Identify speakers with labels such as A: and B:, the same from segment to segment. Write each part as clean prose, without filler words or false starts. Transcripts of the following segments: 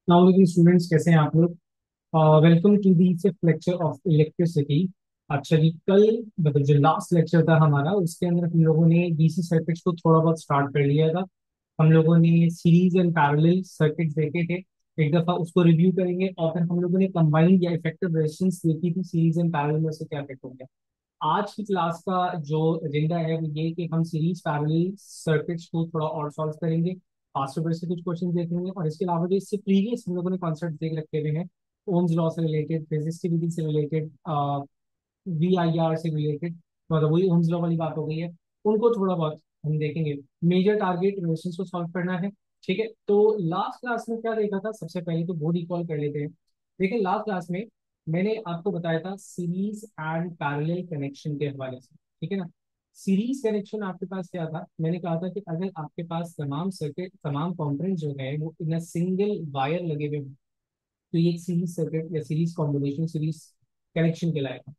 A: Now students, कैसे हैं आप लोग? Welcome to the fifth lecture of electricity. अच्छा जी, कल मतलब जो लास्ट लेक्चर था हमारा, उसके अंदर हम लोगों ने डीसी सर्किट्स को थोड़ा बहुत स्टार्ट कर लिया था। हम लोगों ने सीरीज एंड पैरेलल सर्किट्स देखे थे। एक दफा उसको रिव्यू करेंगे और फिर हम लोगों ने कंबाइंड या इफेक्टिव रेजिस्टेंस देखी थी सीरीज एंड पैरेलल में से क्या इफेक्ट हो गया। आज की क्लास का जो एजेंडा है वो ये कि हम सीरीज पैरेलल सर्किट्स को थोड़ा और सॉल्व करेंगे। फास्ट से कुछ क्वेश्चन देखेंगे और इसके अलावा जो इससे प्रीवियस हम लोगों ने कॉन्सेप्ट देख रखे हुए हैं, ओम्स लॉ से रिलेटेड, रेजिस्टिविटी से रिलेटेड, VIR से रिलेटेड, मतलब वही ओम्स लॉ वाली बात हो गई है, उनको थोड़ा बहुत हम देखेंगे। मेजर टारगेट रेजिस्टेंस को सॉल्व करना है। ठीक है, तो लास्ट क्लास में क्या देखा था, सबसे पहले तो वो रिकॉल कर लेते हैं। देखिए, लास्ट क्लास में मैंने आपको बताया था सीरीज एंड पैरेलल कनेक्शन के हवाले से। ठीक है ना। सीरीज कनेक्शन आपके पास क्या था, मैंने कहा था कि अगर आपके पास तमाम सर्किट, तमाम कंपोनेंट जो है वो इन अ सिंगल वायर लगे हुए हों, तो ये एक सीरीज सर्किट या सीरीज कॉम्बिनेशन, सीरीज कनेक्शन कहलाएगा।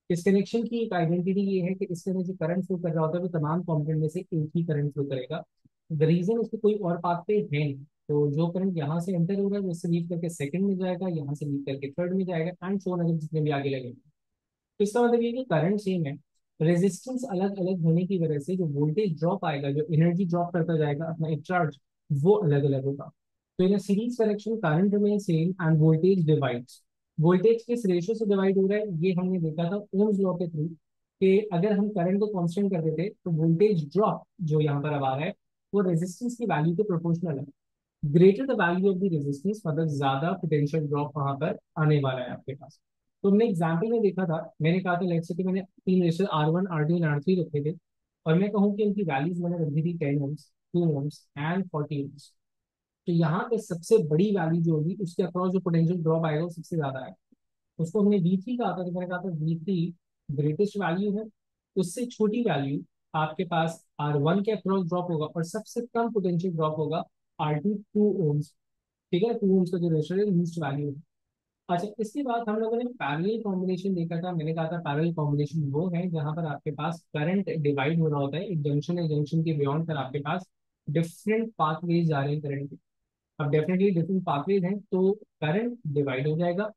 A: इस कनेक्शन की एक आइडेंटिटी ये है कि इसके अंदर जो करंट फ्लो कर रहा होता है वो तमाम कंपोनेंट में से एक ही करंट फ्लो करेगा। द रीजन उसके कोई और पाथवे है नहीं। तो जो करंट यहाँ से एंटर हो रहा है वो इससे लीव करके सेकंड में जाएगा, यहाँ से लीव करके थर्ड में जाएगा, एंड सो ऑन, अगर जितने भी आगे लगेंगे। तो इसका मतलब ये कि करंट सेम है, रेजिस्टेंस अलग अलग होने की वजह से जो वोल्टेज ड्रॉप आएगा, जो एनर्जी ड्रॉप करता जाएगा अपना एक चार्ज, वो अलग अलग होगा। तो in series connection current remain same end voltage divides. Voltage किस रेशियो से डिवाइड हो रहा है ये हमने देखा था ओम्स लॉ के थ्रू, कि अगर हम करंट को कांस्टेंट कर देते तो वोल्टेज ड्रॉप जो यहाँ पर अब आ रहा है वो रेजिस्टेंस की वैल्यू के प्रोपोर्शनल है। Greater the value of the resistance, मतलब ज्यादा पोटेंशियल ड्रॉप वहां पर आने वाला है आपके पास। तो हमने एग्जाम्पल में देखा था, मैंने कहा था लेट्स से कि मैंने तीन resistor R1, R2 and R3 रखे थे, और मैं कहूँ कि उनकी वैल्यूज मैंने रखी थी 10 ओम्स, 2 ओम्स एंड 40 ओम्स। तो यहाँ पे सबसे बड़ी वैल्यू जो होगी उसके अक्रॉस जो पोटेंशियल ड्रॉप आएगा वो सबसे ज्यादा आएगा। उसको हमने V3 कहा था, तो मैंने कहा था V3 ग्रेटेस्ट वैल्यू है। उससे छोटी वैल्यू आपके पास R1 के अक्रॉस ड्रॉप होगा, और सबसे कम पोटेंशियल ड्रॉप होगा R2, 2 ओम्स। ठीक है, 2 ओम्स का जो रेशियो है लीस्ट वैल्यू है। अच्छा, इसके बाद हम लोगों ने पैरेलल कॉम्बिनेशन देखा था। मैंने कहा था पैरेलल कॉम्बिनेशन वो है जहां पर आपके पास करंट डिवाइड हो रहा होता है, एक जंक्शन है, जंक्शन के बियॉन्ड पर आपके पास डिफरेंट पाथवेज जा रहे हैं करंट के। अब डेफिनेटली डिफरेंट पाथवेज हैं तो करंट डिवाइड हो जाएगा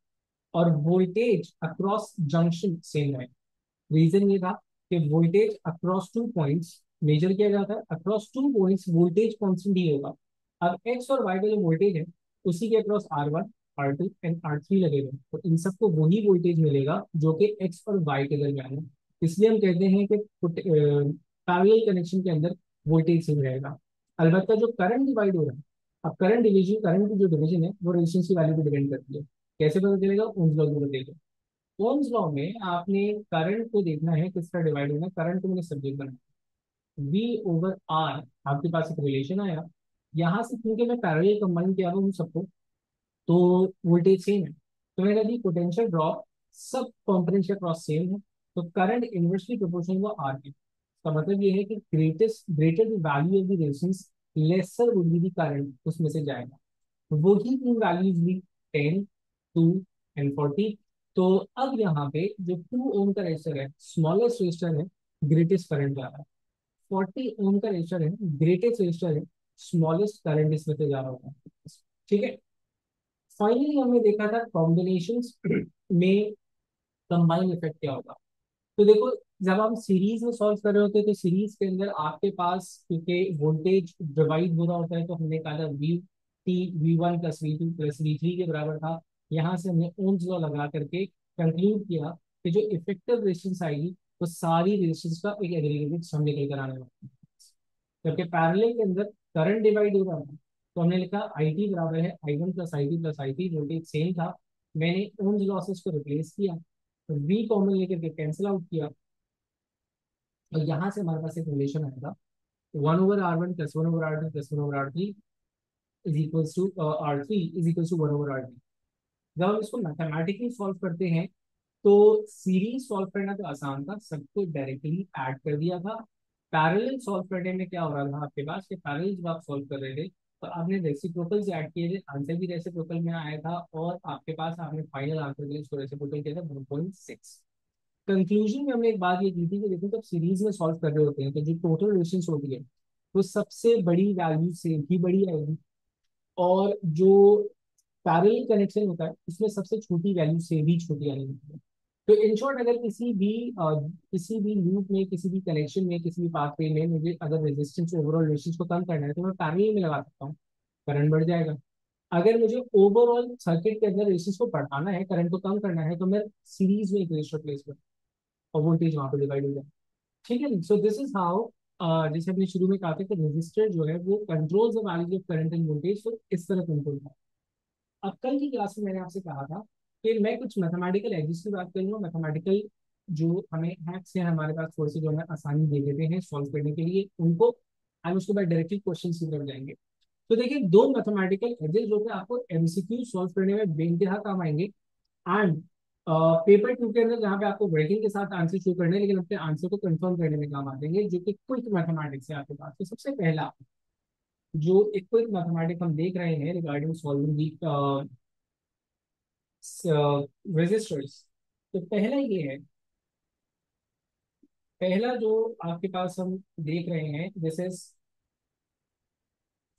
A: और वोल्टेज अक्रॉस जंक्शन सेम रहेगा। रीजन ये था कि voltage across two points measure किया जाता है, across two points voltage constant ही होगा। अब एक्स और वाई का जो वोल्टेज है उसी के across R1, R2 and R3 लगेगा, तो इन सबको वही वोल्टेज मिलेगा जो कि एक्स और वाई के दरमियान है। इसलिए हम कहते हैं कि पैरेलल कनेक्शन के अंदर वोल्टेज सेम रहेगा। अलबत्ता जो करंट डिवाइड हो रहा है, अब करंट डिवीजन, करंट की जो डिवीजन है वो रेजिस्टेंस की वैल्यू पे डिपेंड करती है। कैसे पता चलेगा? ओम्स लॉ को बताइए। ओम्स लॉ में आपने करंट को देखना है किसका डिवाइड होना है। करंट को मैंने सब्जेक्ट बनाया, V/R, आपके पास एक रिलेशन आया। यहाँ से क्योंकि मैं पैरेलल कंबाइन किया हुआ हूँ सबको, तो वोल्टेज सेम है, तो मैंने कहा पोटेंशियल ड्रॉप सब कंपोनेंट्स के क्रॉस सेम है, तो करंट इनवर्सली प्रोपोर्शनल हुआ आर के। इसका मतलब ये है कि greater the value of the resistance, lesser would be the current उसमें से जाएगा। तो वो ही तीन वैल्यूज ली, 10, 2 एंड 40। तो अब यहाँ पे जो 2 ओम का रेजिस्टर है, स्मॉलेस्ट रेजिस्टर है, ग्रेटेस्ट करंट जा रहा है। 40 ओम का रेजिस्टर है, ग्रेटेस्ट रेजिस्टर है, स्मॉलेस्ट करंट इसमें से जा रहा होगा। ठीक है। फाइनली हमने देखा था कॉम्बिनेशंस में कंबाइन इफेक्ट क्या होगा। तो देखो, जब हम सीरीज में सॉल्व कर रहे होते हैं तो सीरीज के अंदर आपके पास क्योंकि वोल्टेज डिवाइड हो रहा होता है, तो हमने कहा था V1 plus V2 plus V3 के बराबर था। यहाँ से हमने ओम्स लॉ लगा करके कंक्लूड किया कि जो इफेक्टिव रेजिस्टेंस आएगी वो सारी रेजिस्टेंस का एक एग्रीगेटेड सम निकल कर आने वाला है। जबकि पैरेलल के अंदर करंट डिवाइड हो रहा था, तो हमने लिखा IT बराबर है I1 plus I2 plus I3, voltage same था। मैंने ओम्स लॉसेस को रिप्लेस किया, तो V कॉमन लेकर के कैंसिल आउट किया, और यहाँ से हमारे पास एक रिलेशन आएगा, 1/R1 plus 1/R2 plus 1/R3 is equals to R3 is equals to 1/R2। जब हम इसको मैथमेटिकली सॉल्व करते हैं तो सीरीज सॉल्व करना तो आसान था, सबको डायरेक्टली ऐड कर दिया था। पैरेलल सॉल्व करने में क्या हो रहा था आपके पास, कि पैरेलल जब आप सॉल्व कर रहे थे तो आपने रेसिप्रोकल से ऐड किए थे, आंसर भी रेसिप्रोकल में आया था, और आपके पास आपने फाइनल आंसर के लिए इसको रेसिप्रोकल किया था 1.6। कंक्लूजन में हमने एक बात ये की थी कि देखो, जब सीरीज में सॉल्व कर रहे होते हैं तो जो टोटल रेजिस्टेंस होती है वो सबसे बड़ी वैल्यू से ही बड़ी आएगी, और जो पैरेलल कनेक्शन होता है इसमें सबसे छोटी वैल्यू से भी छोटी आनी होती है। तो इन शॉर्ट अगर किसी भी लूप में, किसी भी कनेक्शन में, किसी भी पाथवे में मुझे अगर रेजिस्टेंस ओवरऑल रेजिस्टेंस को कम करना है तो मैं पैरेलल में लगा सकता हूँ, करंट बढ़ जाएगा। अगर मुझे ओवरऑल सर्किट के अंदर रेजिस्टेंस को बढ़ाना है, करंट को कम करना है, तो मैं सीरीज में एक रेजिस्टर प्लेस करूँ और वोल्टेज वहां पर डिवाइड हो जाए। ठीक है, सो दिस इज हाउ, जैसे हमने शुरू में कहा था कि रेजिस्टर जो है वो control the value of current end voltage, तो इस तरह कंट्रोल है। अब कल की क्लास में मैंने आपसे कहा था कि मैं कुछ मैथमेटिकल एग्जिस की बात करूंगा, मैथमेटिकल जो हमें हैक्स हैं हमारे पास थोड़े से, जो हमें आसानी दे देते हैं सॉल्व करने के लिए उनको, हम उसके बाद डायरेक्टली क्वेश्चन की तरफ जाएंगे। तो देखिए, दो मैथमेटिकल एग्जिस जो कि आपको एमसीक्यू सॉल्व करने में बेइंतहा काम आएंगे, एंड पेपर टू के अंदर जहाँ पे आपको ब्रेकिंग के साथ आंसर शो करने हैं, लेकिन अपने आंसर को कंफर्म करने में काम आते हैं, जो कि क्विक मैथमेटिक्स है आपके पास। तो सबसे पहला जो एक क्विक मैथमेटिक्स हम देख रहे हैं रिगार्डिंग सॉल्विंग दी रेजिस्टर्स, तो पहला ये है, पहला जो आपके पास हम देख रहे हैं, this is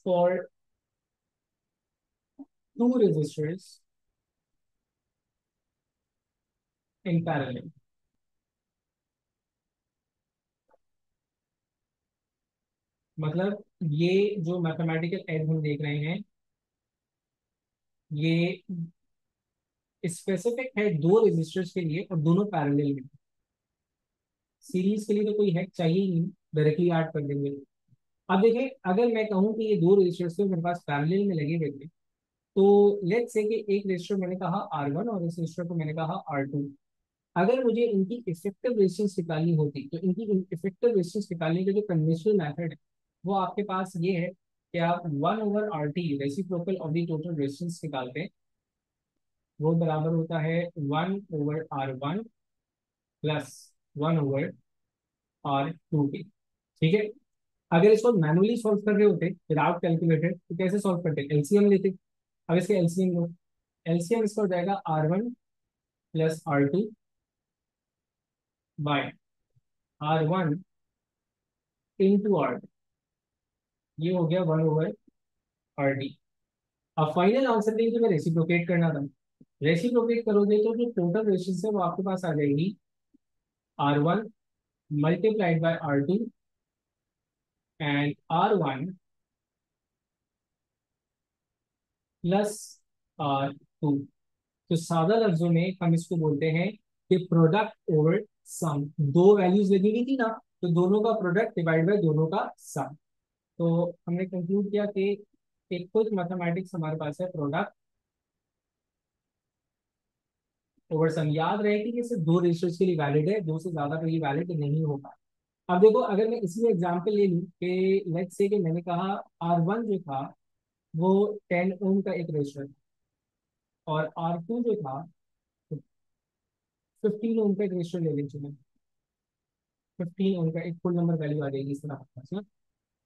A: for two resistors in parallel. मतलब ये जो मैथमेटिकल एड हम देख रहे हैं, ये स्पेसिफिक है दो रेजिस्टर्स के लिए और दोनों पैरेलल में। सीरीज के लिए तो कोई हैक चाहिए ही नहीं, डायरेक्टली ऐड कर देंगे। अब देखें, अगर मैं कहूँ कि ये दो रजिस्टर्स तो मेरे पास पैरेलल में लगे हुए थे, तो लेट्स से कि एक रजिस्टर मैंने कहा R1 और इस रजिस्टर को मैंने कहा R2। अगर मुझे इनकी इफेक्टिव रेजिस्टेंस निकालनी होती तो इनकी इफेक्टिव रेजिस्टेंस निकालने का जो कन्वेंशनल मेथड है वो आपके पास ये है कि आप 1/RT reciprocal of the total resistance निकालते हैं, वो बराबर होता है 1/R1 प्लस 1/R2 के। ठीक है, अगर इसको मैनुअली सॉल्व कर रहे होते विदाउट कैलकुलेटर तो कैसे सॉल्व करते, एलसीएम लेते। अब इसका एलसीएम लो, एलसीएम इसका हो जाएगा R1 plus R2 bye R1 into R, ये हो गया 1/RD। अब फाइनल आंसर देंगे तो मैं रेसिप्रोकेट करना था, रेसिप्रोकेट करोगे तो जो टोटल रेजिस्टेंस है वो आपके पास आ जाएगी R1 multiplied by R2 and R1 plus R2। तो सादा लफ्जों में हम इसको बोलते हैं कि प्रोडक्ट ओवर सम। दो वैल्यूज लगी हुई थी ना, तो दोनों का प्रोडक्ट डिवाइड बाय दोनों का सम। तो हमने कंक्लूड किया कि एक खुद मैथमेटिक्स हमारे पास है प्रोडक्ट ओवर सम। याद रहे कि ये सिर्फ दो रेशियोज के लिए वैलिड है, दो से ज्यादा के लिए वैलिड नहीं होगा। अब देखो, अगर मैं इसी एग्जांपल ले लूं कि लेट्स से कि मैंने कहा R1 जो था वो 10 ओम का एक रेशियो था, और R2 जो था 15 ओम का एक रेशियो ले लीजिए, 15 उनका एक फुल नंबर वैल्यू आ जाएगी इस तरह आपके पास ना।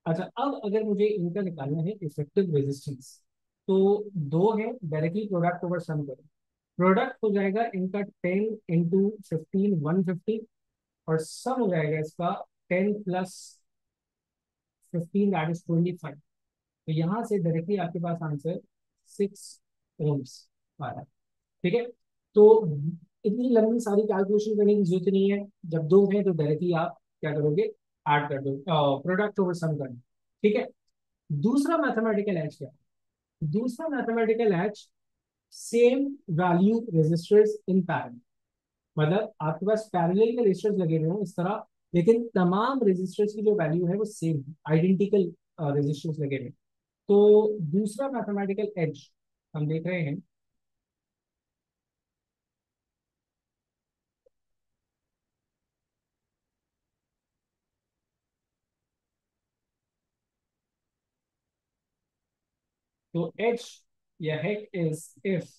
A: अच्छा, अब अगर मुझे इनका निकालना है इफेक्टिव रेजिस्टेंस, तो दो है, डायरेक्टली प्रोडक्ट ओवर सम करो, प्रोडक्ट हो जाएगा इनका 10 इंटू 15 150, और सम हो जाएगा इसका 10 प्लस 15 दैट इज 25। तो यहाँ से डायरेक्टली आपके पास आंसर 6 ओम्स आ रहा है। ठीक है, तो इतनी लंबी सारी कैलकुलेशन करने की जरूरत नहीं है, जब दो है तो डायरेक्टली आप क्या करोगे, ऐड कर दो, प्रोडक्ट ओवर सम कर दो। ठीक है, दूसरा मैथमेटिकल एच क्या है? दूसरा mathematical H, same value resistors in parallel. मतलब आपके पास पैरेलल में रेजिस्टर्स लगे हुए हैं इस तरह, लेकिन तमाम रेजिस्टर्स की जो वैल्यू है वो सेम है, आइडेंटिकल रेजिस्टर्स लगे हुए हैं। तो दूसरा मैथमेटिकल एच हम देख रहे हैं, तो एच या हेक is if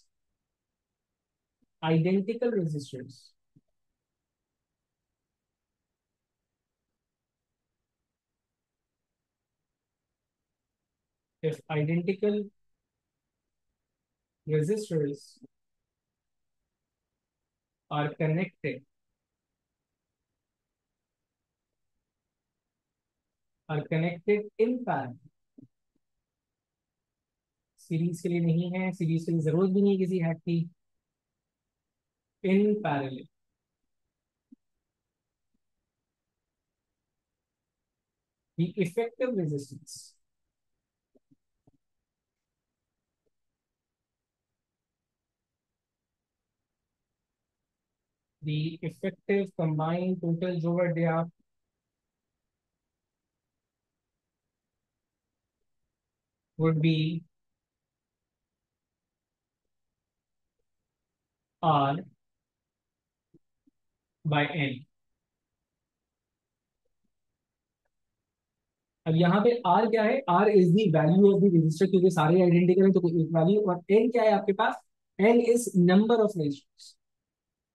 A: identical resistors, if identical resistors are connected in parallel, series के लिए नहीं है, सीरीज के लिए जरूरत भी नहीं है किसी हैक की। In parallel, the effective resistance, the effective combined total जो वर्ड दिया आप would be R by N। अब यहाँ पे R क्या है? R is the value of the register, क्योंकि सारे आइडेंटिकल है तो कोई एक वैल्यू। और N क्या है आपके पास? N is number of resistors.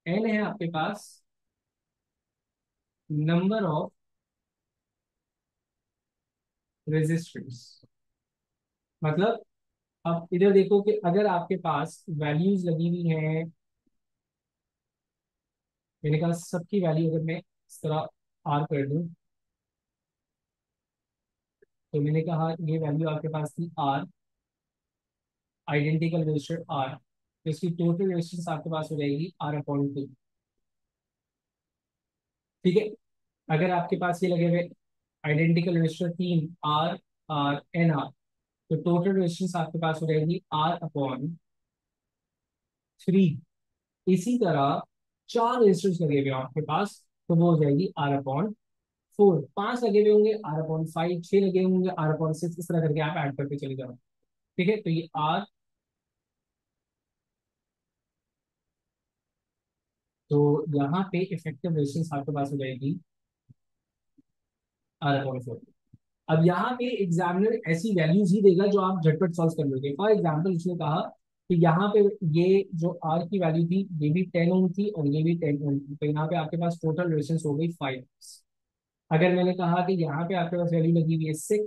A: N है आपके पास नंबर ऑफ रजिस्टर्स। मतलब अब इधर देखो कि अगर आपके पास वैल्यूज लगी हुई हैं, मैंने कहा सबकी वैल्यू अगर मैं इस तरह R कर दूं, तो मैंने कहा ये वैल्यू आपके पास थी R, आइडेंटिकल रजिस्टर R, तो इसकी टोटल रेजिस्टेंस आपके पास हो जाएगी R/2। ठीक है। अगर आपके पास ये लगे हुए identical register 3 R R N R, तो टोटल रेजिस्टेंस आपके पास हो जाएगी R/3। इसी तरह 4 रेजिस्टेंस लगे हुए हैं आपके पास, तो वो हो जाएगी R/4। 5 लगे हुए होंगे R/5, 6 लगे होंगे R/6, इस तरह करके आप ऐड करके चले जाओ। ठीक है, तो ये R, तो यहाँ पे इफेक्टिव रेजिस्टेंस आपके पास हो जाएगी R/4। अब यहाँ पे एग्जामिनर ऐसी वैल्यूज ही देगा जो आप झटपट सॉल्व कर लोगे। फॉर एग्जाम्पल उसने कहा कि यहाँ पे ये जो आर की वैल्यू थी ये भी 10 ओम थी और ये भी 10 ओम थी, तो यहाँ पे आपके पास टोटल रेजिस्टेंस हो गई 5। अगर मैंने कहा कि यहाँ पे आपके पास वैल्यू लगी हुई है 6,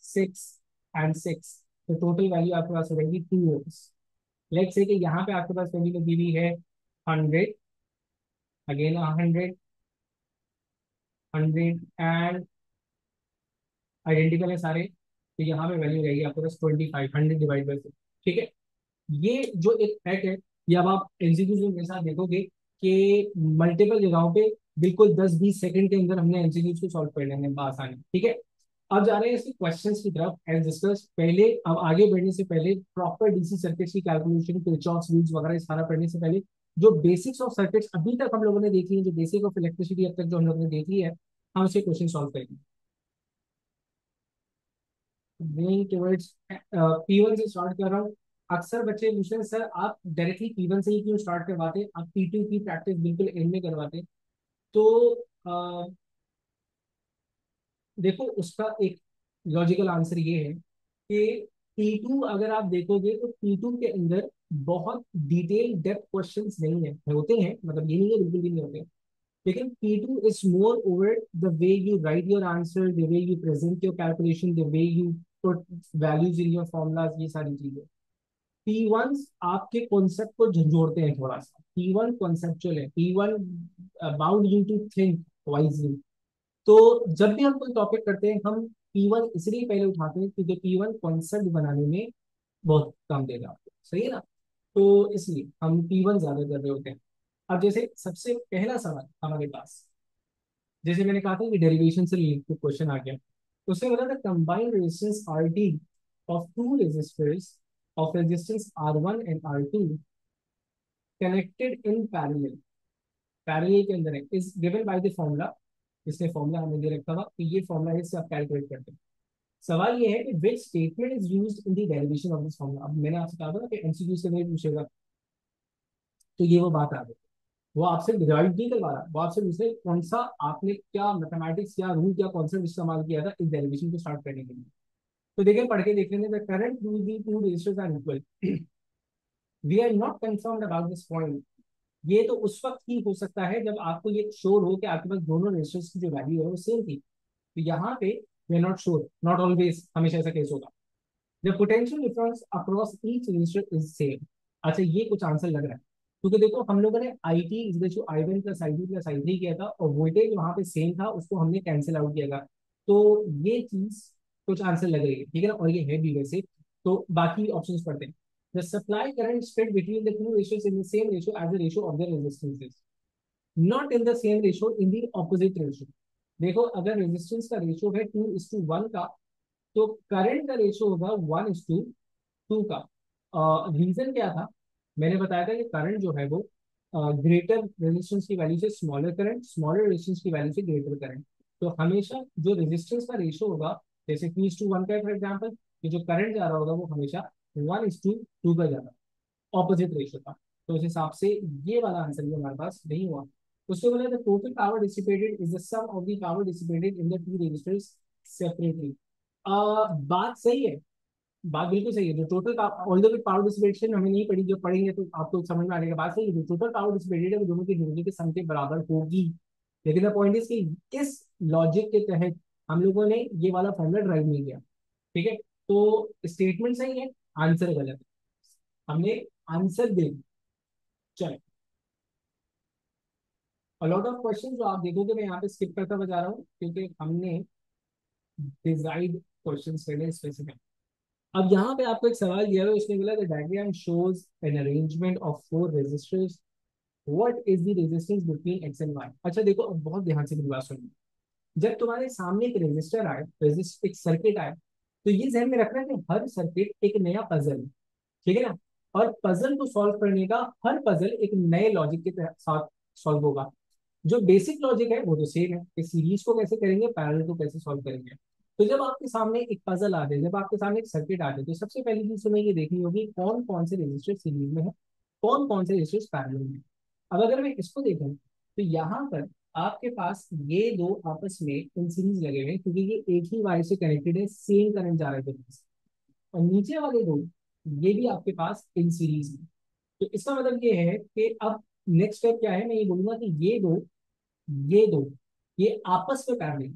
A: 6 एंड 6, तो टोटल वैल्यू आपके पास हो जाएगी 2 ओम्स। लेट्स से कि यहाँ पे आपके पास वैल्यू लगी हुई है 100, अगेन 100, 100 एंड आइडेंटिकल है सारे, तो यहाँ पे वैल्यू रहेगी आपके पास 25, 100/6। ठीक है। ये जो एक फैक्ट है, ये अब आप एमसीक्यूज के साथ देखोगे कि मल्टीपल जगहों पे बिल्कुल 10-20 सेकंड के अंदर हमने एमसीक्यूज को सॉल्व कर लेंगे आसानी। ठीक है। अब जा रहे हैं इसके क्वेश्चंस की तरफ एज डिस्कस। पहले अब आगे बढ़ने से पहले प्रॉपर डीसी सर्किट्स की कैलकुलेशन, किरचॉफ्स रूल्स वगैरह ये सारा पढ़ने से पहले जो बेसिक्स ऑफ सर्किट्स अभी तक हम लोगों ने देखी है, जो बेसिक ऑफ इलेक्ट्रिसिटी अब तक जो हम लोगों ने देखी है, हम उसे क्वेश्चन सॉल्व करेंगे। गोइंग टुवर्ड्स P1 से स्टार्ट कर रहा हूँ। अक्सर बच्चे पूछते हैं सर आप डायरेक्टली P1 से ही क्यों स्टार्ट करवाते, आप P2 की प्रैक्टिस बिल्कुल एंड में करवाते। तो अ, देखो उसका एक लॉजिकल आंसर ये है कि P2 अगर आप देखोगे तो P2 के अंदर बहुत डिटेल डेप्थ क्वेश्चंस नहीं है, होते हैं मतलब ये नहीं है बिल्कुल भी नहीं होते, लेकिन P2 is more over the way you write your answer, the way you present your calculation, the way you put values in your formulas, ये सारी चीजें। P1 आपके कॉन्सेप्ट को झंझोड़ते हैं थोड़ा सा। P1 कॉन्सेप्चुअल है, P1 bound you to think wisely. तो जब भी हम कोई टॉपिक करते हैं हम P1 इसलिए पहले उठाते हैं क्योंकि P1 कॉन्सेप्ट बनाने में बहुत काम देगा आपको, सही है ना। तो इसलिए हम P1 ज्यादा कर रहे होते हैं। अब जैसे सबसे पहला सवाल हमारे पास, जैसे मैंने कहा था कि डेरिवेशन से रिलेटेड क्वेश्चन आ गया, तो उसने बोला था combined resistance R D of two resistors of resistance R1 and R2 connected in parallel, parallel के अंदर है, is given by the formula. इसने फॉर्मूला हमें दे रखा था कि ये फॉर्मूला है, इससे आप कैलकुलेट करते हैं। सवाल ये है कि which statement is used in the derivation of this formula. अब मैंने आपसे कहा था ना कि एमसीक्यू से नहीं पूछेगा, तो ये वो बात आ गई। वो आपसे डिराइव नहीं करवा रहा, वो आपसे पूछे कौन सा आपने क्या मैथमेटिक्स क्या रूल क्या कॉन्सेप्ट इस्तेमाल किया था इस डेरिवेशन को स्टार्ट करने के लिए। तो देखिए पढ़ के देख लेंगे, the current through the two resistors are equal, we are not confirmed about this point. ये तो उस वक्त ही हो सकता है जब आपको ये श्योर हो कि आपके पास दोनों रजिस्टर्स की जो वैल्यू है वो सेम थी। तो यहाँ पे we are not sure, not always हमेशा ऐसा केस होगा। The potential difference across each resistor is same. अच्छा ये कुछ आंसर लग रहा है, क्योंकि देखो हम लोगों ने I T is to I1 plus I2 plus I3 किया था और वोल्टेज वहां पे सेम था, उसको हमने कैंसिल आउट किया था। तो ये चीज कुछ आंसर लग रही है, ठीक है ना, और ये है भी वैसे। तो बाकी ऑप्शंस पढ़ते हैं। The supply current spread between the two ratios in the same ratio as the ratio of the resistances, not in the same ratio in the opposite ratio. देखो अगर रेजिस्टेंस का रेशियो है 2:1 का, तो करंट का ratio होगा 1:2 का। Reason क्या था? मैंने बताया था कि करंट जो है वो ग्रेटर रेजिस्टेंस की वैल्यू से स्मॉलर करंट, स्मॉलर रेजिस्टेंस की वैल्यू से ग्रेटर करंट। तो हमेशा जो रेजिस्टेंस का रेशियो होगा, जैसे 2:1 का फॉर एग्जाम्पल, ये जो करंट जा रहा होगा वो हमेशा 1:2 का जाता है, ऑपोजिट रेशियो था। तो उस हिसाब से ये वाला आंसर भी हमारे पास नहीं हुआ। उसके बोले the total power dissipated is the sum of the power dissipated in the two resistors separately. बात सही है, बात बिल्कुल सही है। जो टोटल ऑल्दो की पावर डिसिपेशन हमने नहीं पढ़ी, जो पढ़ेंगे तो आपको समझ में आने के बाद सही है, जो टोटल पावर डिसिपेटेड है वो दोनों की यूनिटी के सम के बराबर होगी। लेकिन द पॉइंट इज कि किस लॉजिक के तहत हम लोगों ने ये वाला फॉर्मूला ड्राइव नहीं किया। ठीक है, तो स्टेटमेंट सही है, आंसर गलत है, हमने आंसर दे दिया। चलो, लॉट ऑफ क्वेश्चन जो आप देखोगे मैं यहाँ पे स्किप करता हुआ जा रहा हूँ क्योंकि हमने डिजाइड क्वेश्चन करने स्पेसिफिक। अब यहाँ पे आपको एक सवाल दिया है, उसने बोला the diagram shows an arrangement of four resistors, what is the resistance between X and Y. अच्छा देखो, अब बहुत ध्यान से मेरी बात सुनिए। जब तुम्हारे सामने एक रेजिस्टर आए, एक सर्किट आए, तो ये ध्यान में रखना कि हर सर्किट एक नया पजल है। ठीक है ना? और पजल को सॉल्व करने का, हर पजल एक नए लॉजिक के साथ सॉल्व होगा। जो बेसिक लॉजिक है वो तो सेम है कि सीरीज को कैसे करेंगे, पैरेलल को कैसे सॉल्व करेंगे। तो जब आपके सामने एक पजल आ जाए, जब आपके सामने एक सर्किट आ जाए, तो सबसे पहली चीज तुम्हें ये देखनी होगी कौन कौन से रजिस्टर सीरीज में है, कौन कौन से रजिस्टर पैरेलल में। अब अगर मैं इसको देखूं तो यहाँ पर आपके पास ये दो आपस में इन सीरीज लगे हुए हैं क्योंकि ये एक ही वायर से कनेक्टेड है, सेम करंट जा रहा है। और नीचे वाले दो, ये भी आपके पास इन सीरीज में। तो इसका मतलब ये है कि अब नेक्स्ट स्टेप क्या है, मैं ये बोलूंगा कि ये दो ये आपस में parallel,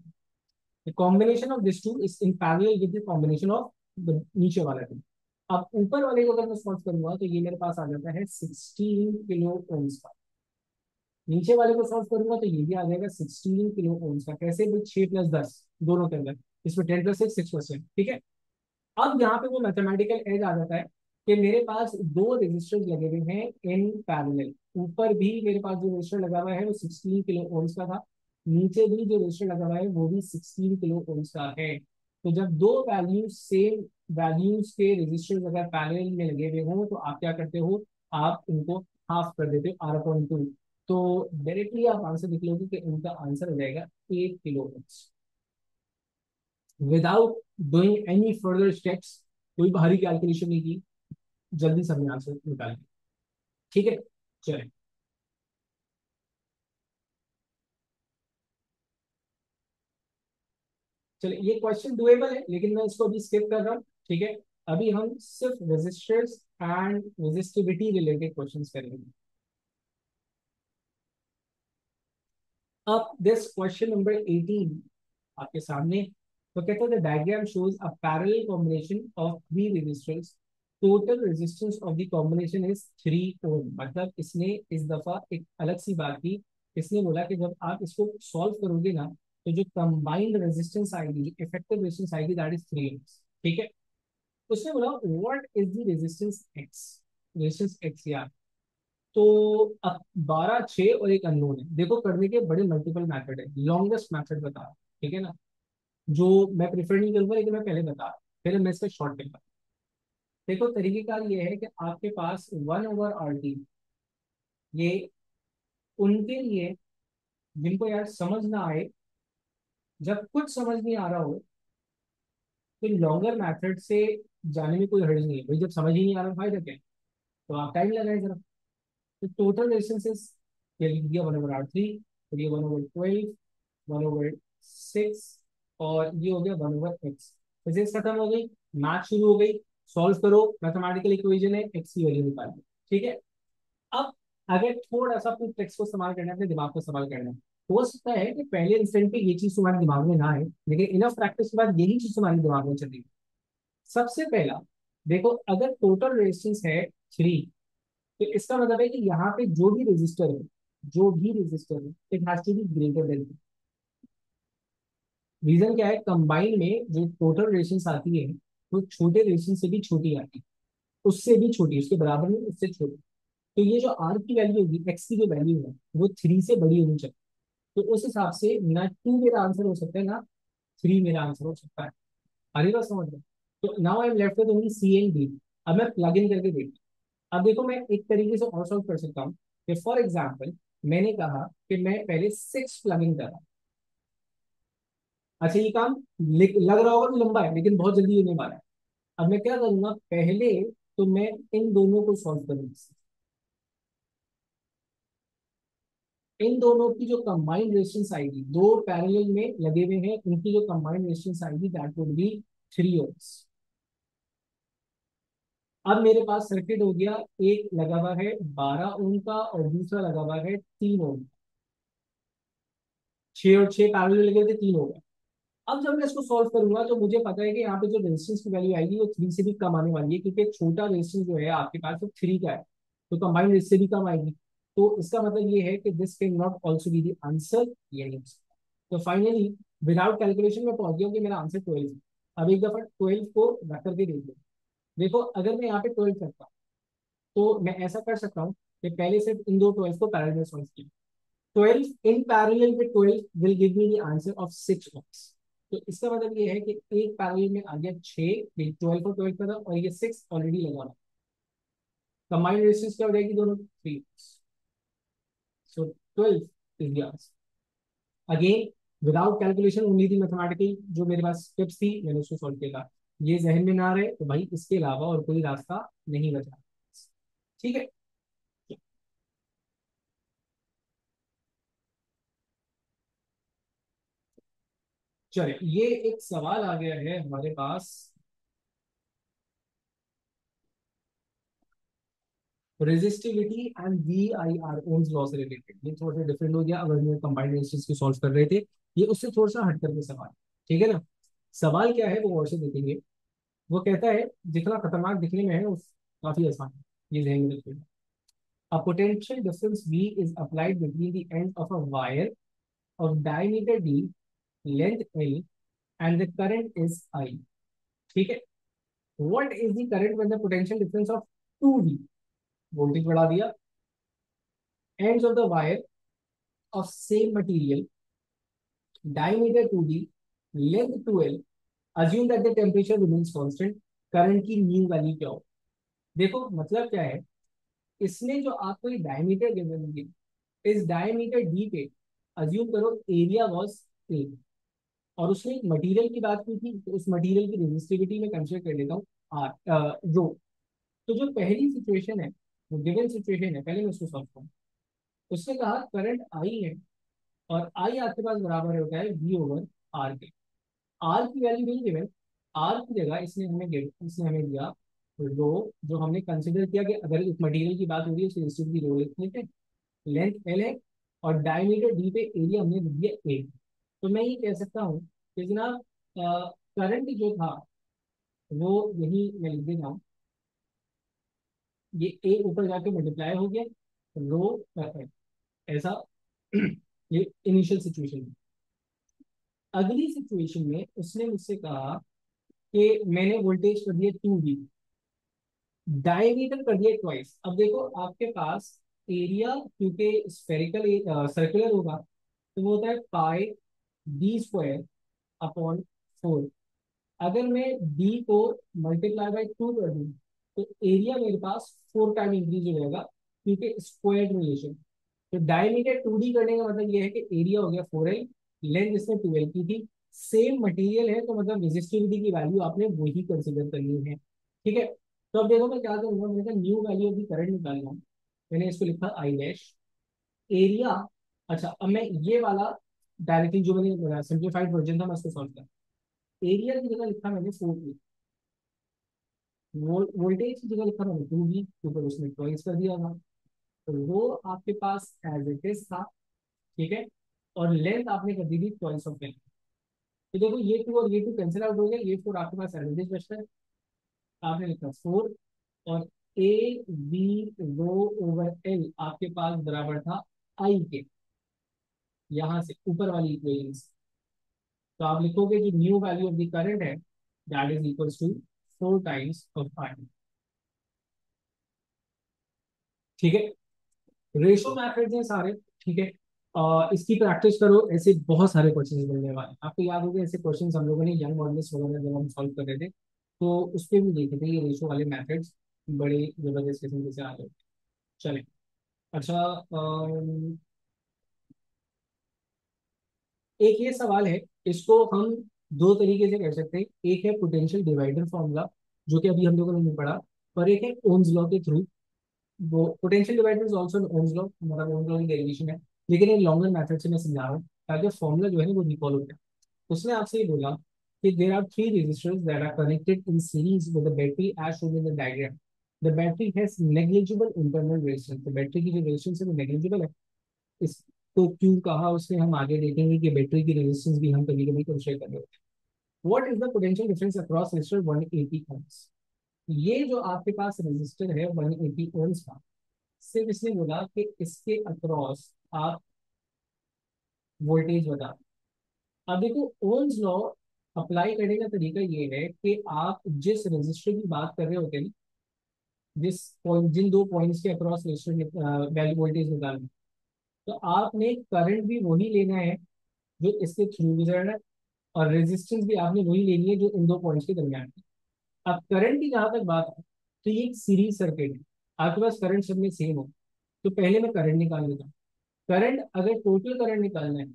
A: the combination of this two is in parallel with the combination of the नीचे वाला टू। अब ऊपर वाले को अगर मैं सॉल्व करूंगा तो ये मेरे पास आ जाता है 16 किलो ओम्स का। नीचे वाले को सॉल्व करूंगा तो ये भी आ जाएगा 16 किलो ओम्स का। कैसे भाई? 6+10 दोनों के अंदर, इसमें 10+6 6%। ठीक है, अब यहाँ पे वो मैथमेटिकल एज आ जाता है कि मेरे पास दो रेजिस्टर्स लगे हुए हैं इन पैरेलल। ऊपर भी मेरे पास जो रेजिस्टर लगा हुआ है वो 16 किलो ओम्स का था, नीचे भी जो रेजिस्टर लगा हुआ है वो भी 16 किलो ओम्स का है। तो जब दो वैल्यूज सेम वैल्यूज के रेजिस्टर्स अगर पैरेलल में लगे हुए हों तो आप क्या करते हो, आप उनको हाफ कर देते हो, R/2। तो डायरेक्टली आप आंसर लिख लोगे कि उनका आंसर हो जाएगा 8 kilo ohms, without doing any further steps. कोई बाहरी कैलकुलेशन नहीं की, जल्दी से हमने आंसर निकाल दिया। ठीक है, चले। चले, ये क्वेश्चन डुएबल है लेकिन मैं इसको अभी स्किप कर रहा हूँ। ठीक है, अभी हम सिर्फ resistors and resistivity related questions करेंगे। अब दिस क्वेश्चन नंबर 18 आपके सामने। तो कहते हैं the diagram shows a parallel combination of three resistors, total resistance of the combination is 3 ohm. मतलब इसने इस दफा एक अलग सी बात की। इसने बोला कि जब आप इसको सॉल्व करोगे ना, तो जो कंबाइंड रेजिस्टेंस आएगी, जो इफेक्टिव रेजिस्टेंस आएगी, दैट इज 3 ओम्स। ठीक है, उसने बोला what is the resistance x, resistance x यार। तो अब 12 6 और एक अननोन है। देखो करने के बड़े मल्टीपल मेथड है, लॉन्गेस्ट मेथड बता। ठीक है ना, जो मैं प्रेफर नहीं करूंगा लेकिन मैं पहले बता, फिर मैं इसका शॉर्ट पेपर। देखो तरीकेकार ये है कि आपके पास 1/RT, ये उनके लिए जिनको यार समझ ना आए, जब कुछ समझ नहीं आ रहा हो तो लॉन्गर मेथड से जाने में कोई हर्ज नहीं है भाई। जब समझ ही नहीं आ रहा फायदा क्या है? तो आप टाइम लगाए जरा। तो टोटल रेजिस्टेंस ये लिख दिया 1/R3, और ये 1/12, 1/6, और ये हो गया 1/x। फिजिक्स खत्म हो गई, मैथ शुरू हो गई। सॉल्व करो, मैथमेटिकल इक्वेशन है, एक्स की वैल्यू निकालो। ठीक है, अब अगर थोड़ा सा अपने टेक्स्ट को इस्तेमाल करना है, अपने दिमाग को इस्तेमाल करना है, हो सकता है कि पहले इंस्टेंट पे ये चीज तुम्हारे दिमाग में ना आए, लेकिन इनफ प्रैक्टिस के बाद यही चीज तुम्हारे दिमाग में चलेगी। सबसे पहला देखो, अगर टोटल रेजिस्टेंस है 3, तो इसका मतलब है कि यहाँ पे जो भी रजिस्टर है it has to be greater than. Reason क्या है? कंबाइन में जो टोटल रेजिस्टेंस आती है वो छोटे रेजिस्टेंस से भी छोटी आती है, उससे भी छोटी, उसके बराबर में, उससे छोटी। तो ये जो आर की वैल्यू होगी, एक्स की जो वैल्यू है, वो 3 से बड़ी होनी चाहिए। तो उस हिसाब से ना 2 मेरा आंसर हो सकता है, ना 3 मेरा आंसर हो सकता है। आगे बात समझ में? तो now I am left with only C and D. अब मैं प्लग इन करके देखता हूँ। अब देखो, मैं एक तरीके से और सॉल्व कर सकता हूँ कि फॉर एग्जाम्पल मैंने कहा कि मैं पहले 6 प्लग इन करा। अच्छा, ये काम लग रहा होगा कि लंबा है, लेकिन बहुत जल्दी होने वाला है। अब मैं क्या करूंगा, पहले तो मैं इन दोनों को सॉल्व करूंगा। इन दोनों की जो कंबाइंड रेजिस्टेंस आएगी, दो पैरेलल में लगे हुए हैं, उनकी जो कंबाइंड रेजिस्टेंस आएगी दैट वुड बी 3 ओम्स। अब मेरे पास सर्किट हो गया, एक लगा हुआ है 12 ओम का और दूसरा लगा हुआ है 3 ओम। 6 और 6 पैरेलल लगे थे, 3 हो गए। अब जब मैं इसको सॉल्व करूंगा तो मुझे पता है कि यहाँ पे जो रेजिस्टेंस की वैल्यू आएगी वो 3 से भी कम आने वाली है, क्योंकि एक छोटा रेजिस्टेंस जो है आपके पास वो 3 का है, तो कंबाइंड इससे भी कम आएगी। तो इसका मतलब ये है कि this can not also be the answer, ये नहीं हो सकता। तो फाइनली विदाउट कैलकुलेशन में पहुंच गया कि मेरा आंसर 12 है। अब एक दफा 12 को रख करके देख लो। देखो, अगर मैं यहाँ पे 12 करता हूँ तो मैं ऐसा कर सकता हूँ कि पहले सिर्फ इन दो 12 को पैरेलल में सॉल्व किया। 12 in parallel with 12 will give me the answer of 6 ohms. तो इसका मतलब ये है कि एक पैरेलल में आ गया 6, 12 को 12 का था, और ये 6 ऑलरेडी लगा हुआ। कंबाइंड रेजिस्टेंस क्या हो जाएगी दोनों, 3। सो 12 is the answer. Again without calculation, only the mathematical जो मेरे पास टिप्स थी मैंने उसको सॉल्व किया। ये जहन में ना रहे तो भाई इसके अलावा और कोई रास्ता नहीं बचा। ठीक है। चलिए, ये एक सवाल आ गया है हमारे पास। Resistivity and V I R ohm's law से रिलेटेड, ये थोड़ा सा डिफरेंट हो गया। अगर मैं कंबाइंड रेजिस्टेंस की सॉल्व कर रहे थे, ये उससे थोड़ा सा हट करके सवाल। ठीक है ना? सवाल क्या है वो और से देखेंगे। वो कहता है, जितना खतरनाक दिखने में है उस काफी आसान है, ये ध्यान में रखिएगा। A potential difference V is applied between the ends of a wire of diameter D, length L, and the current is I. ठीक है? What is the current when the potential difference of 2V? Voltage बढ़ा दिया। Ends of the wire of same material, diameter 2D, length 2L. Assume that the temperature remains constant. Current की new value क्या हो? देखो मतलब क्या है, इसने जो आपको ये डायमीटर गिवन है, इस डायमीटर डी पे अज्यूम करो एरिया वॉज ए, और उसने एक मटेरियल की बात की थी, तो उस मटेरियल की रेजिस्टिविटी में कंसिडर कर लेता हूँ आर, रो। तो जो पहली सिचुएशन है, वो गिवन सिचुएशन है, पहले मैं उसको सॉल्व करूँ। उसने कहा करंट आई है, और आई आपके पास बराबर होता है वी ओवर आर के। आर की वैल्यू नहीं गिवन, आर की जगह इसने हमें दिया रो, जो हमने कंसिडर किया कि अगर इस मटेरियल की बात हो रही है उसकी रेजिस्टिविटी रो लेते हैं। लेंथ एल है, और डायमीटर डी पे एरिया हमने लिख दिया ए। तो मैं ये कह सकता हूँ कि जनाब, करंट जो था वो यही मैं लिख देता हूँ, ये ए ऊपर जाके मल्टीप्लाई हो गया रो है, ऐसा। ये इनिशियल सिचुएशन में। अगली सिचुएशन में उसने मुझसे कहा कि मैंने वोल्टेज कर दिया 2V, डायमीटर कर दिया ट्वाइस। अब देखो आपके पास एरिया, क्योंकि स्फेरिकल सर्कुलर होगा, तो वो होता है पाई डी स्क्वायर अपॉन 4। अगर मैं डी को मल्टीप्लाई बाई 2 कर दूं, तो एरिया मेरे पास 4 टाइम इंक्रीज हो जाएगा, क्योंकि स्क्वायर रिलेशन। तो डायमीटर 2D करने का मतलब ये है कि एरिया हो गया 4L, लेंथ इसमें 12 की थी, सेम मटेरियल है, तो मतलब रेजिस्टिविटी की वैल्यू आपने वही कंसिडर करनी है। ठीक है? तो अब देखो मैं क्या करूंगा, मैंने कहा new value of the current निकालना है। मैंने इसको लिखा आई डैश एरिया। अच्छा, अब मैं ये वाला डायरेक्टली जो मैंने सिंप्लीफाइड वर्जन था मैं उसको सॉल्व किया। एरिया की जगह लिखा मैंने 4, वोल्टेज की जगह लिखा मैंने 2V, क्योंकि उसने ट्वाइस कर दिया था। तो वो आपके पास एज इट इज था। ठीक है? और लेंथ आपने कर दी थी ट्वाइस ऑफ लेंथ। तो देखो ये 2 और ये 2 कैंसिल आउट हो गया, ये 4 आपके पास एज इट इज बचता है। आपने लिखा 4, और A V rho over L आपके पास बराबर था आई के, यहां से ऊपर वाली इक्वेशन। तो आप लिखोगे कि new value of the current है that is equals to 4 times of iron. ठीक है, रेशो मैथड्स हैं सारे। ठीक है, इसकी प्रैक्टिस करो, ऐसे बहुत सारे क्वेश्चन मिलने वाले हैं। आपको याद होगा ऐसे क्वेश्चन हम लोगों ने यंग मॉडल्स वगैरह जब हम सॉल्व कर रहे थे, तो उस पर भी देखे थे ये रेशो वाले मैथड्स बड़े जबरदस्त किस्म से आ रहे हैं। चले, अच्छा, एक ये सवाल है, इसको हम दो तरीके से कर सकते हैं। एक है पोटेंशियल डिवाइडर फॉर्मूला, जो कि अभी हम लोगों ने नहीं पढ़ा, और एक है ओम्स लॉ के थ्रू। वो potential divider is also Ohm's law, हमारा ओम्स लॉ की डेरिवेशन है, लेकिन एक लॉन्गर मेथड से मैं समझा रहा हूँ ताकि फॉर्मूला जो है ना वो रिकॉल हो जाए। उसने आपसे ये बोला कि there are three resistors that are connected in series with the battery as shown in the diagram. The battery has negligible internal resistance, तो बैटरी की जो रेजिस्टेंस है वो नेग्लिजिबल है। इसको क्यों कहा उसने हम आगे देखेंगे कि बैटरी की रेजिस्टेंस भी हम कभी कभी कंसिडर कर रहे हैं। What is the potential difference across resistor 180 ohms। ये जो आपके पास रेजिस्टर है 180 ohms का, सिर्फ इसने बोला कि इसके अक्रॉस आप वोल्टेज बता। अब देखो, ओम्स लॉ अप्लाई करने का तरीका ये है कि आप जिस रेजिस्टर की बात कर रहे होते हैं, जिस पॉइंट, जिन दो पॉइंट्स के अक्रॉस रेजिस्टर वैल्यू वोल्टेज निकालना, तो आपने करंट भी वही लेना है जो इसके थ्रू गुजर रहा है, और रेजिस्टेंस भी आपने वही लेनी है जो इन दो पॉइंट्स के दरमियान है। अब करंट की जहां तक बात है, तो ये एक सीरीज सर्किट है, आपके पास करंट सब में सेम हो, तो पहले मैं करंट निकाल लेता हूँ। करंट, अगर टोटल करंट निकालना है,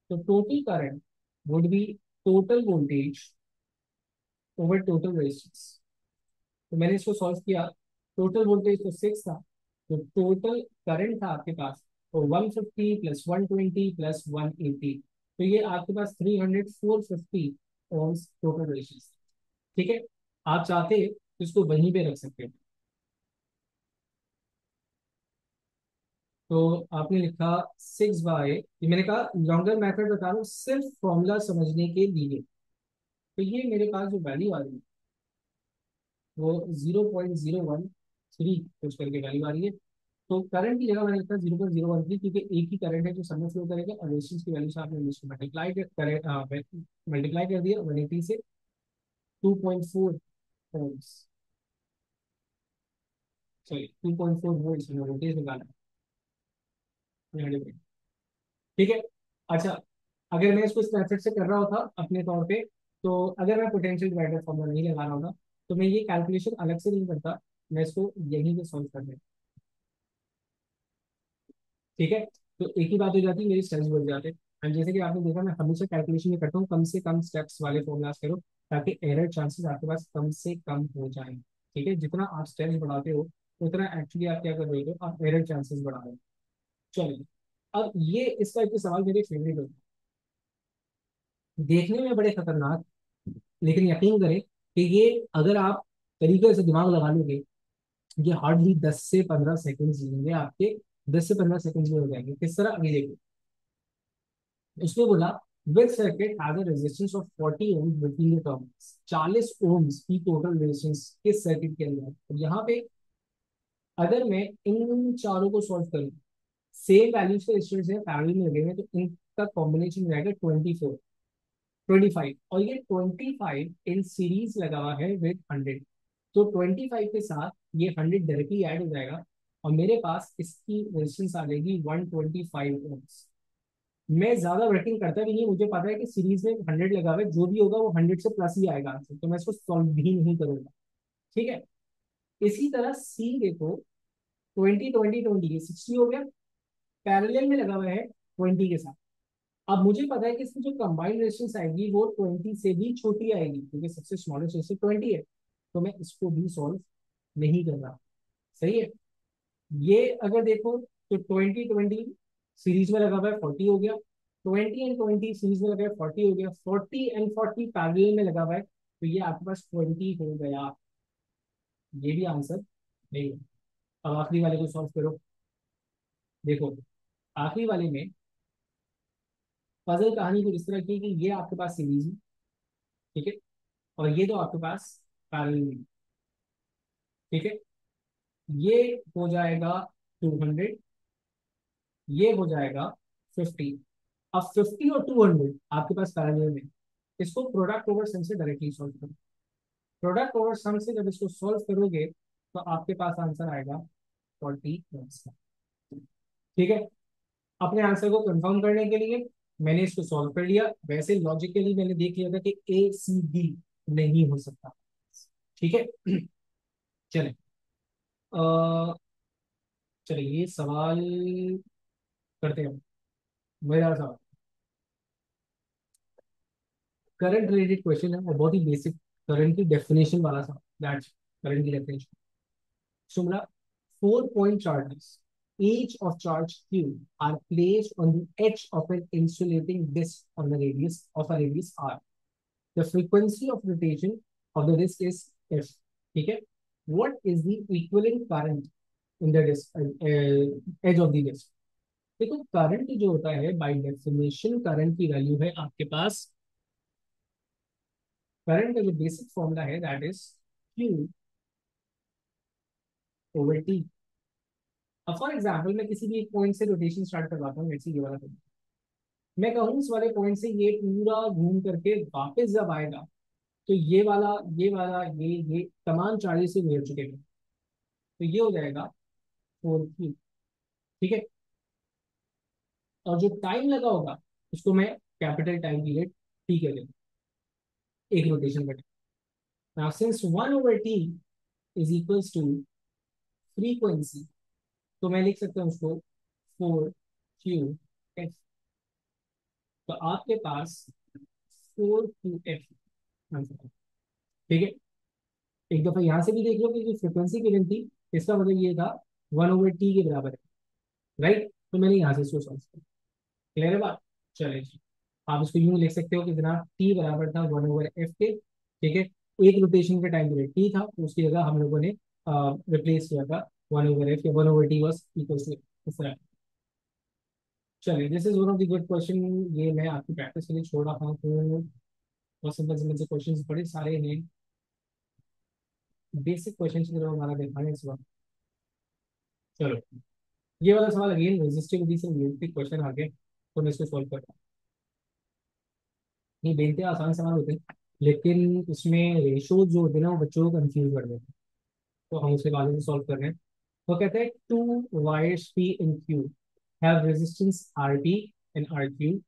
A: तो total current would be total voltage over total resistance. तो मैंने इसको सॉल्व किया, टोटल वोल्टेज तो 6 था, तो टोटल करंट था आपके पास तो 150 प्लस 120 प्लस 180, तो ये आपके पास 300 450 ओम्स टोटल रेजिस्टेंस। ठीक है, आप चाहते तो इसको वहीं पे रख सकते हो। तो आपने लिखा 6 बाय, ये मैंने कहा लॉन्गर मेथड बता रहा हूँ सिर्फ फॉर्मूला समझने के लिए। तो ये मेरे पास जो वैल्यू आ रही है वो 0.013 कुछ करके वैल्यू आ रही है। तो करंट की जगह मैंने लिखा 0.013, क्योंकि एक ही करंट है जो सब में फ्लो करेगा, और रेजिस्टेंस की वैल्यू से आपने इसको मल्टीप्लाई कर दिया 180 से, 2.4 ओम्स, सॉरी 2.4 वोल्ट्स में वोल्टेज निकाला है। ठीक है, अच्छा, अगर मैं इसको इस मेथड से कर रहा होता अपने तौर पे, तो अगर मैं पोटेंशियल डिवाइडर फॉर्मूला नहीं लगा रहा होता, तो मैं ये कैलकुलेशन अलग से नहीं करता, मैं इसको यहीं पे सॉल्व कर देता। ठीक है, तो एक ही बात हो जाती है, मेरी स्टेप्स बढ़ जाते हैं। एंड जैसे कि आपने देखा, मैं हमेशा कैलकुलेशन में करता हूँ कम से कम स्टेप्स वाले फॉर्मूलाज करो, ताकि एरर चांसेस आपके पास कम से कम हो जाए। ठीक है, जितना आप स्टेप्स बढ़ाते हो उतना एक्चुअली आप क्या कर रहे हो, आप एरर चांसेस बढ़ा रहे हो। चलिए, अब ये इस टाइप के सवाल मेरे फेवरेट होते हैं, देखने में बड़े खतरनाक, लेकिन यकीन करें कि ये अगर आप तरीके से दिमाग लगा लोगे, ये हार्डली 10 से 15 सेकंड लेंगे आपके, 10 से 15 सेकंड में हो जाएंगे। किस तरह, अभी देखो, उसने बोला which circuit has a resistance of 40 ohms between the terminals. 40 ohms की टोटल रेजिस्टेंस किस सर्किट के अंदर है। और यहाँ पे अगर मैं इन चारों को सॉल्व करूँ, सेम वैल्यूज के रेजिस्टेंस है, पैरेलल में लगे हुए हैं, तो इनका कॉम्बिनेशन रहेगा 24 25, और ये 25 इन सीरीज लगा हुआ है विद 100। तो 25 के साथ ये 100 डायरेक्टली ऐड हो जाएगा, और मेरे पास इसकी रेजिस्टेंस आ जाएगी 125 ओम्स। मैं ज्यादा वर्किंग करता भी नहीं, मुझे पता है कि सीरीज में 100 लगा हुआ है, जो भी होगा वो 100 से प्लस ही आएगा आंसर, तो मैं इसको सॉल्व भी नहीं करूंगा। ठीक है, इसी तरह सी देखो, 20 20 20 ये 60 हो गया, पैरेलल में लगा हुआ है 20 के साथ। अब मुझे पता है कि इसकी जो कंबाइंड रेजिस्टेंस आएगी वो 20 से भी छोटी आएगी, क्योंकि सबसे स्मॉलेस्ट रेजिस्टेंस 20 है, तो मैं इसको भी सॉल्व नहीं कर रहा। सही है, ये अगर देखो, तो 20 20 सीरीज में लगा हुआ है 40 हो गया, 20 एंड 20 सीरीज में लगा है 40 हो गया, 40 एंड 40 पैरेलल में लगा हुआ है, तो ये आपके पास 20 हो गया। ये भी आंसर नहीं है। अब आखिरी वाले को सॉल्व करो। देखो, आखिरी वाले में पजल कहानी को इस तरह की कि ये आपके पास सीरीज है, ठीक है, और ये तो आपके पास पैरेलल में, ठीक है, ये हो जाएगा 200, ये हो जाएगा 50। अब 50 और 200 आपके पास पैरेलल में, इसको प्रोडक्ट ओवर सम से डायरेक्टली सॉल्व करो। प्रोडक्ट और सम से जब इसको सॉल्व करोगे तो आपके पास आंसर आएगा 40 का। ठीक है। अपने आंसर को कंफर्म करने के लिए मैंने इसको सॉल्व कर लिया। वैसे लॉजिकली मैंने देख लिया था कि ए सी बी नहीं हो सकता। ठीक है। चले, अ, चले ये सवाल करते हैं। मेरा सवाल करंट रिलेटेड क्वेश्चन है और बहुत ही बेसिक करंट की डेफिनेशन वाला सवाल। दैट्स करंट की definition. Sumra, 4 point charges, each of charge Q, are placed on the edge of an insulating disk on the radius of a radius R. The frequency of rotation of the disk is F. ठीक है? What is the equivalent current in the disk, edge of the disk? देखो current जो होता है by definition current की value है आपके पास। Current का जो बेसिक फॉर्मूला है that is Q over T। अब फॉर एग्जाम्पल मैं किसी भी एक पॉइंट से रोटेशन स्टार्ट करवाता हूँ, जैसे ये वाला point। मैं कहूँ इस वाले पॉइंट से ये पूरा घूम करके वापस जब आएगा तो ये वाला ये तमाम चार्जेस से गुजर चुके हैं। तो ये हो जाएगा 4Q। ठीक है। और जो टाइम लगा होगा उसको मैं कैपिटल टाइम पीरियड टी कह देंगे, एक रोटेशन का time. Now since 1/T is equals to frequency, तो मैं लिख सकता हूँ उसको 4Q F। तो आपके पास 4Q F आंसर है। ठीक है। एक दफा यहाँ से भी देख लो कि जो फ्रिक्वेंसी गिवन थी इसका मतलब ये था 1/T के बराबर है। राइट। तो मैंने यहाँ से इसको सॉल्व किया। क्लियर है बात। चलिए जी। आप इसको यूं लिख सकते हो कि जनाब टी बराबर था 1/F के। ठीक है। एक रोटेशन का टाइम पीरियड टी था तो उसकी जगह हम लोगों ने रिप्लेस किया था 1/F या 1/T वॉज इक्वल टू इस तरह। चलिए this is one of the good question. ये मैं आपकी प्रैक्टिस के लिए छोड़ रहा हूँ। तो बहुत सिंपल सिंपल से क्वेश्चन बड़े सारे हैं। बेसिक क्वेश्चन की तरफ हमारा देखा है इस बार। चलो ये वाला सवाल अगेन रेजिस्टिविटी से रिलेटेड क्वेश्चन आ गया तो मैं इसको सॉल्व करता हूँ। ये बेनते आसान सवाल होते हैं लेकिन उसमें रेशो जो होते हैं ना वो बच्चों को कंफ्यूज कर देते हैं। तो हम उसके बाद से सॉल्व कर रहे हैं। तो कहते हैं two wires P and Q have resistance R P and R Q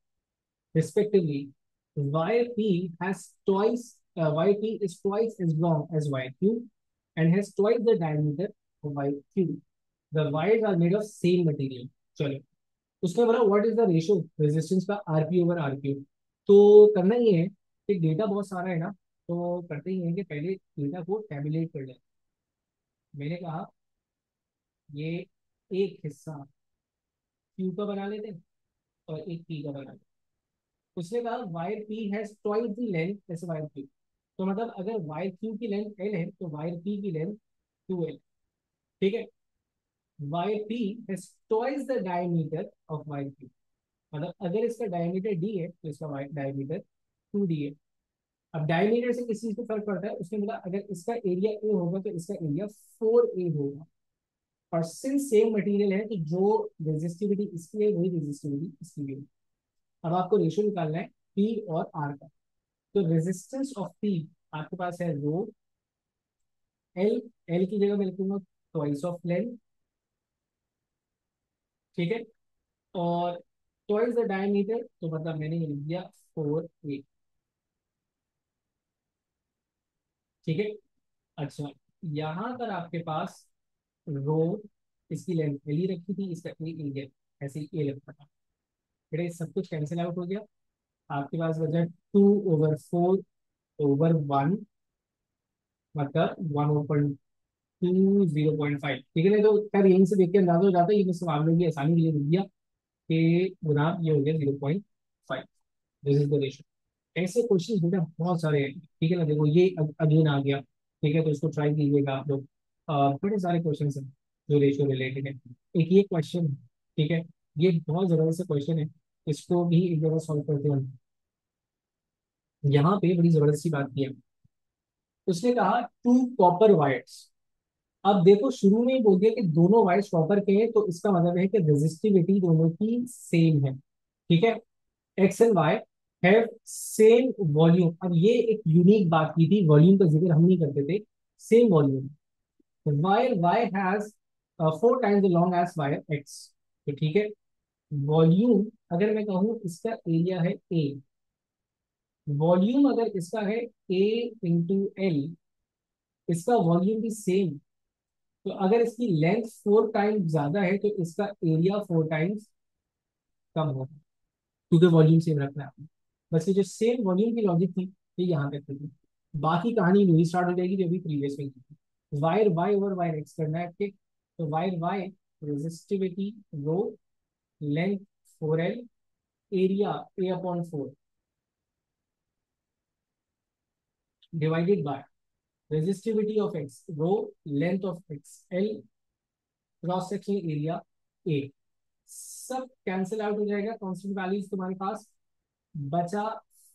A: respectively. Wire P has twice wire P is twice as long as wire Q and has twice the diameter of wire Q. The wires are made of same material. चलो उसने बोला what is the ratio resistance का RP over RQ. तो करना ये है कि data बहुत सारा है ना, तो करते ही है कि पहले डेटा को टैबुलेट कर लें। मैंने कहा ये एक हिस्सा क्यू का बना लेते हैं और एक पी का बना लेते हैं। उसने कहा wire P has twice the length as wire Q. तो मतलब अगर वायर क्यू की लेंथ एल है तो वायर पी की लेंथ 2L। ठीक है। Wire P has twice the diameter of wire Q. मतलब अगर इसका डायमीटर डी है तो इसका डायमीटर 2D है। अब डायमीटर से किस चीज को फर्क पड़ता है, उसने बोला अगर इसका एरिया ए होगा तो इसका एरिया 4A होगा। और सिंस सेम मटेरियल है तो जो रेजिस्टिविटी इसकी है वही रेजिस्टिविटी इसकी भी है। अब आपको रेशियो निकालना है पी और आर का। तो रेजिस्टेंस ऑफ पी आपके पास है रो एल। एल की जगह मैं लिखूंगा ट्वाइस ऑफ लेंथ। ठीक है। और ट्वाइस द डायमीटर तो मतलब मैंने ये लिख दिया 4A। ठीक है। अच्छा यहाँ पर आपके पास रो इसकी लेंथ एल ही रखी थी, इसका ए एरिया ऐसे ही ए लगता था। फिर ये सब कुछ कैंसिल आउट हो गया। आपके पास बचा 2/4/1 मतलब 1/2 0.5। ठीक है ना। तो खैर यहीं से देख के अंदाजा हो जाता है, ये बस आप लोगों की आसानी के लिए लिख दिया कि गुनाह ये हो गया 0.5। This is the ratio. ऐसे क्वेश्चन बेटा बहुत सारे हैं। ठीक है ना। देखो ये अगेन आ गया। ठीक है। तो इसको ट्राई कीजिएगा आप लोग। बड़े सारे क्वेश्चन हैं जो रेशियो रिलेटेड है। एक ये क्वेश्चन है। ठीक है। ये बहुत जबरदस्त क्वेश्चन है। इसको भी एक जगह सॉल्व करते हैं। यहाँ पे बड़ी जबरदस्ती बात की है। उसने कहा टू कॉपर वायर्स। अब देखो शुरू में ही बोल दिया कि दोनों वायर्स कॉपर के हैं तो इसका मतलब है कि रेजिस्टिविटी दोनों की सेम है। ठीक है। X and why have same volume. अब ये एक यूनिक बात की थी, वॉल्यूम का जिक्र हम नहीं करते थे। Same volume, wire Y has 4 times the long as wire X. तो ठीक है, वॉल्यूम अगर मैं कहूँ इसका एरिया है ए, वॉल्यूम अगर इसका है ए इंटू एल, इसका वॉल्यूम भी सेम। तो अगर इसकी लेंथ 4 टाइम्स ज्यादा है तो इसका एरिया 4 टाइम्स कम होगा, क्योंकि वॉल्यूम सेम रखना है आपने। बस ये जो सेम वॉल्यूम की लॉजिक थी ये यहाँ तक थी। बाकी कहानी वही स्टार्ट हो जाएगी जो अभी प्रीवियस में की थी। Wire Y over wire X करना है आपके। तो wire Y resistivity rho, length 4L, area A/4 divided by resistivity of x rho, length of x l, cross section area a। सब कैंसिल आउट हो जाएगा, कांस्टेंट वैल्यूज तुम्हारे पास बचा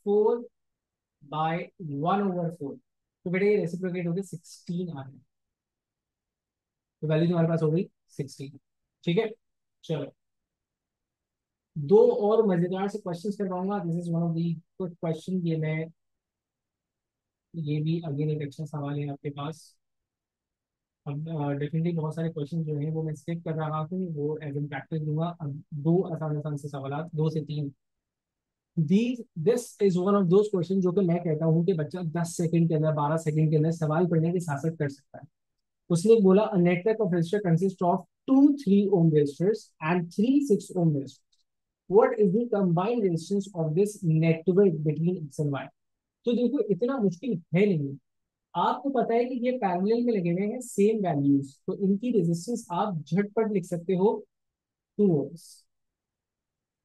A: 4/1/4। तो बेटा ये रेसिप्रोकेट हो गया 16 आ रहा है, तो वैल्यू तुम्हारे पास हो गई 16। ठीक है, चलो दो और मजेदार से क्वेश्चंस करवाऊंगा। This is one of the good question. ये मैं, ये भी अगेन एक अच्छा सवाल है आपके पास। अब डेफिनेटली बहुत सारे क्वेश्चन जो हैं वो मैं स्किप कर रहा हूँ, वो एज एन प्रैक्टिस दूंगा। अब दो आसान आसान से सवाल, 2 से 3। These this is one of those question जो कि मैं कहता हूँ कि बच्चा 10 सेकंड के अंदर, 12 सेकंड के अंदर सवाल पढ़ने की सासत कर सकता है। उसने बोला a network of resistor consist of two 3 ohm resistors and three 6 ohm resistors. What is the combined resistance of this network between X and Y. तो देखो इतना मुश्किल है नहीं। आपको पता है कि ये पैरेलल में लगे हुए हैं सेम वैल्यूज, तो इनकी रेजिस्टेंस आप झटपट लिख सकते हो 2 ohms।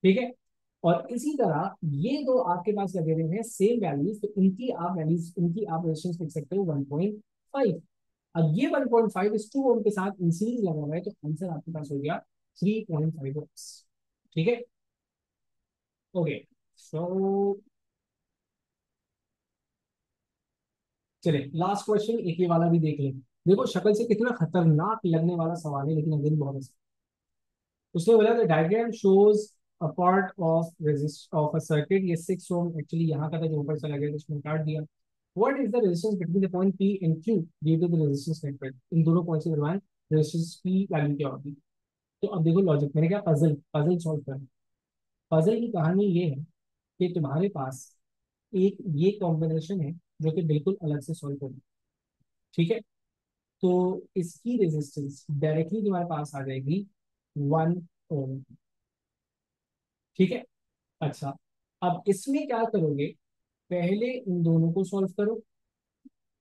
A: ठीक है, और इसी तरह ये दो आपके पास लगे हुए हैं सेम वैल्यूज, तो इनकी आप रेजिस्टेंस लिख सकते हो 1.5। अब ये 1.5 इस 2 ohm के साथ इन सीरीज लगा हुआ है, तो आंसर आपके पास हो गया 3.5 ohms। ठीक है, ओके। सो चले लास्ट क्वेश्चन, एक ये वाला भी देख लें। देखो शक्ल से कितना खतरनाक लगने वाला सवाल है, लेकिन अगेन बहुत आसान। उसने बोला the diagram shows a part of resist of a circuit. ये 6 ohm एक्चुअली यहाँ का था जो ऊपर चला गया, तो उसमें काट दिया। What is the resistance between the point P and Q due to the resistance network. इन दोनों पॉइंट्स के दरमियान रेजिस्टेंस की वैल्यू क्या होगी। तो अब देखो लॉजिक, मैंने क्या पजल पजल सॉल्व करना। पजल की कहानी ये है कि तुम्हारे पास एक ये कॉम्बिनेशन है जो कि बिल्कुल अलग से सॉल्व करना। ठीक है, तो इसकी रेजिस्टेंस डायरेक्टली तुम्हारे पास आ जाएगी 1 ohm। ठीक है, अच्छा अब इसमें क्या करोगे, पहले इन दोनों को सॉल्व करो।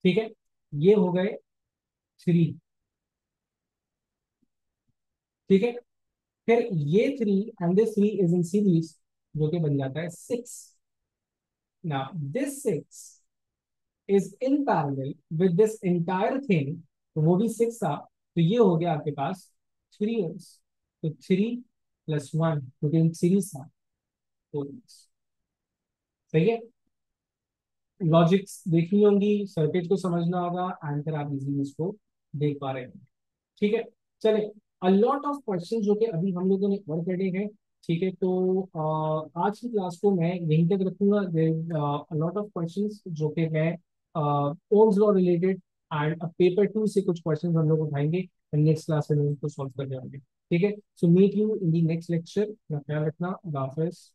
A: ठीक है, ये हो गए 3। ठीक है, फिर ये 3 and this 3 is in series, जो कि बन जाता है 6। Now this 6 is in parallel with this entire thing, तो वो भी 6 था, तो ये हो गया आपके पास 3 ohms। तो 3 + 1 क्योंकि इन सीरीज था 4 ohms। सही है, लॉजिक्स देखनी होंगी, सर्किट को समझना होगा, एंड फिर आप इजीली इसको देख पा रहे हैं। ठीक है, चले अ लॉट ऑफ क्वेश्चन जो कि अभी हम लोगों ने और पढ़े हैं। ठीक है, तो आज की क्लास को मैं यहीं तक रखूंगा। अ लॉट ऑफ क्वेश्चंस जो कि मैं Ohm's law related and paper 2 से कुछ क्वेश्चंस हम लोग उठाएंगे, नेक्स्ट क्लास में उनको सॉल्व कर जाएंगे। ठीक है, so meet you in the next lecture. ख्याल रखना, अल्लाह हाफिज।